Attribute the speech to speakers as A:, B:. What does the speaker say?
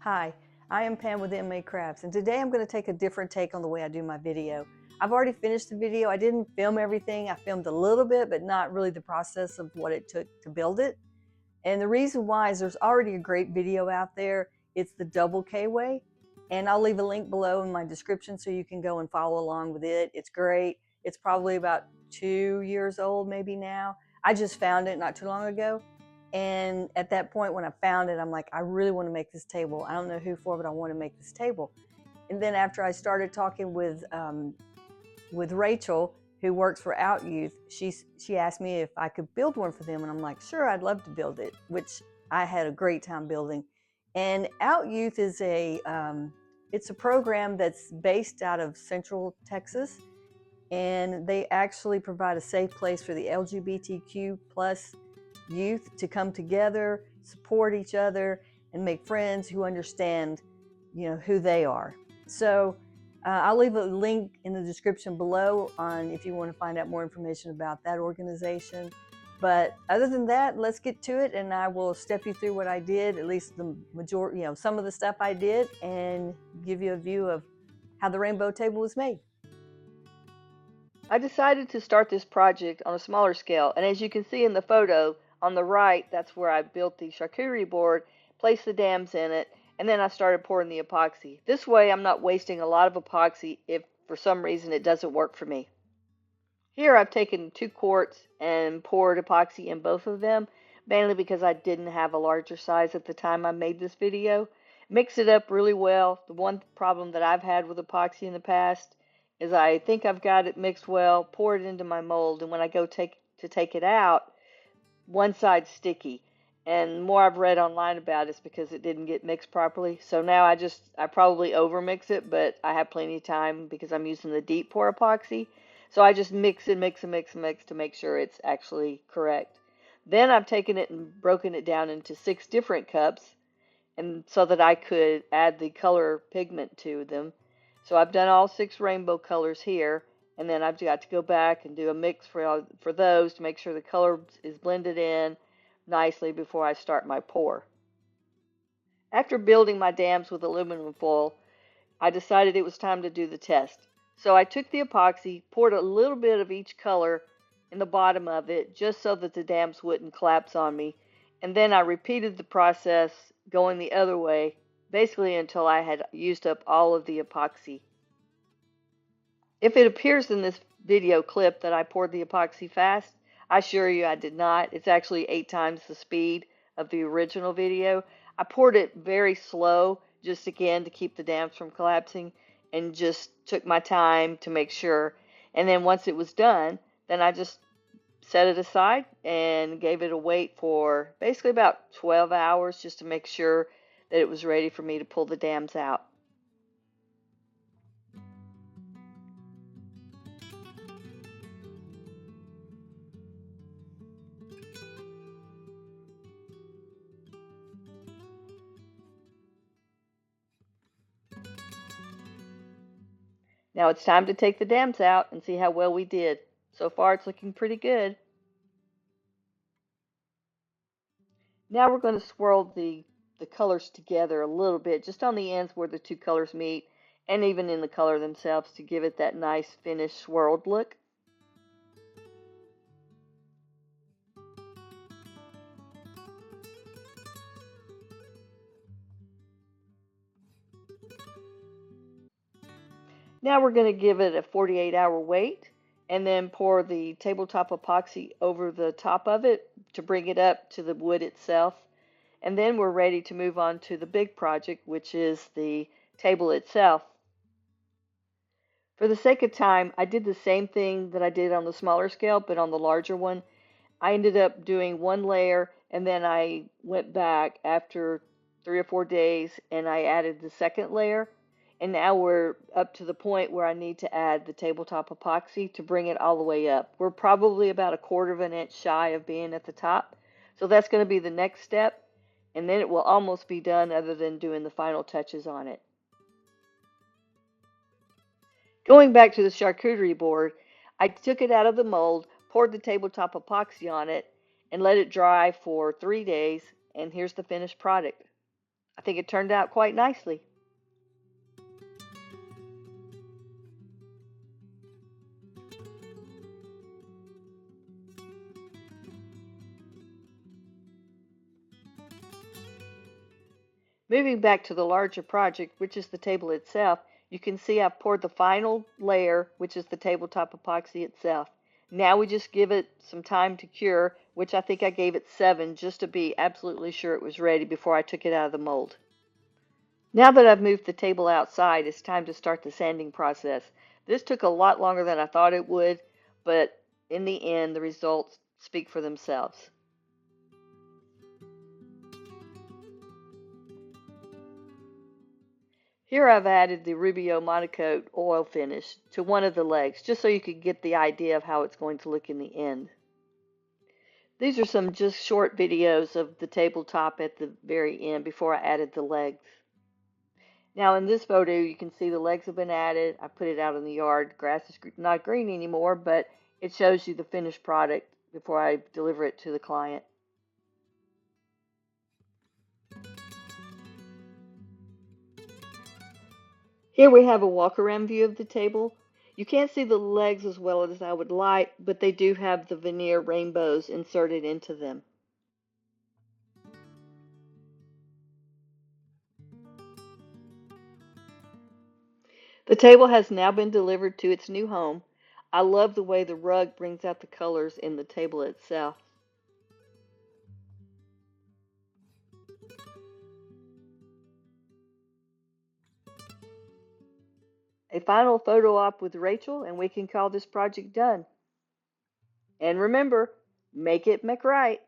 A: Hi, I am Pam with MA Crafts, and today I'm going to take a different take on the way I do my video. I've already finished the video. I didn't film everything. I filmed a little bit, but not really the process of what it took to build it. And the reason why is there's already a great video out there. It's the double K way, and I'll leave a link below in my description so you can go and follow along with it. It's great. It's probably about 2 years old maybe now. I just found it not too long ago. And at that point when I found it, I'm like, I really want to make this table. I don't know who for, but I want to make this table. And then after I started talking with Rachel, who works for OutYouth, she asked me if I could build one for them. And I'm like, sure, I'd love to build it, which I had a great time building. And OutYouth is it's a program that's based out of Central Texas. And they actually provide a safe place for the LGBTQ plus youth to come together, support each other, and make friends who understand, who they are. So I'll leave a link in the description below on if you want to find out more information about that organization. But other than that, let's get to it, and I will step you through what I did, at least the majority, some of the stuff I did, and give you a view of how the rainbow table was made. I decided to start this project on a smaller scale, and as you can see in the photo on the right, that's where I built the charcuterie board, placed the dams in it, and then I started pouring the epoxy. This way I'm not wasting a lot of epoxy if for some reason it doesn't work for me. Here I've taken 2 quarts and poured epoxy in both of them, mainly because I didn't have a larger size at the time I made this video. Mix it up really well. The one problem that I've had with epoxy in the past is I think I've got it mixed well, pour it into my mold, and when I go take it out, one side's sticky. And the more I've read online about it, it's because it didn't get mixed properly. So now I probably over mix it, but I have plenty of time because I'm using the deep pour epoxy. So I just mix and mix and mix and mix to make sure it's actually correct. Then I've taken it and broken it down into 6 different cups, and so that I could add the color pigment to them. So I've done all 6 rainbow colors here, and then I've got to go back and do a mix for those to make sure the color is blended in nicely before I start my pour. After building my dams with aluminum foil, I decided it was time to do the test. So I took the epoxy, poured a little bit of each color in the bottom of it just so that the dams wouldn't collapse on me, and then I repeated the process going the other way, basically until I had used up all of the epoxy. If it appears in this video clip that I poured the epoxy fast, I assure you I did not. It's actually 8 times the speed of the original video. I poured it very slow, just again to keep the dams from collapsing, and just took my time to make sure. And then once it was done, then I just set it aside and gave it a wait for basically about 12 hours just to make sure that it was ready for me to pull the dams out. Now it's time to take the dams out and see how well we did. So far it's looking pretty good. Now we're going to swirl the colors together a little bit, just on the ends where the 2 colors meet, and even in the color themselves to give it that nice finished swirled look. Now we're going to give it a 48-hour wait and then pour the tabletop epoxy over the top of it to bring it up to the wood itself. And then we're ready to move on to the big project, which is the table itself. For the sake of time, I did the same thing that I did on the smaller scale, but on the larger one. I ended up doing 1 layer, and then I went back after 3 or 4 days and I added the second layer. And now we're up to the point where I need to add the tabletop epoxy to bring it all the way up. We're probably about a 1/4 of an inch shy of being at the top. So that's going to be the next step. And then it will almost be done other than doing the final touches on it. Going back to the charcuterie board, I took it out of the mold, poured the tabletop epoxy on it, and let it dry for 3 days. And here's the finished product. I think it turned out quite nicely. Moving back to the larger project, which is the table itself, you can see I've poured the final layer, which is the tabletop epoxy itself. Now we just give it some time to cure, which I think I gave it 7 just to be absolutely sure it was ready before I took it out of the mold. Now that I've moved the table outside, it's time to start the sanding process. This took a lot longer than I thought it would, but in the end, the results speak for themselves. Here I've added the Rubio Monocoat oil finish to one of the legs, just so you could get the idea of how it's going to look in the end. These are some just short videos of the tabletop at the very end before I added the legs. Now in this photo you can see the legs have been added. I put it out in the yard. Grass is not green anymore, but it shows you the finished product before I deliver it to the client. Here we have a walk-around view of the table. You can't see the legs as well as I would like, but they do have the veneer rainbows inserted into them. The table has now been delivered to its new home. I love the way the rug brings out the colors in the table itself. A final photo op with Rachel, and we can call this project done. And remember, make it make right.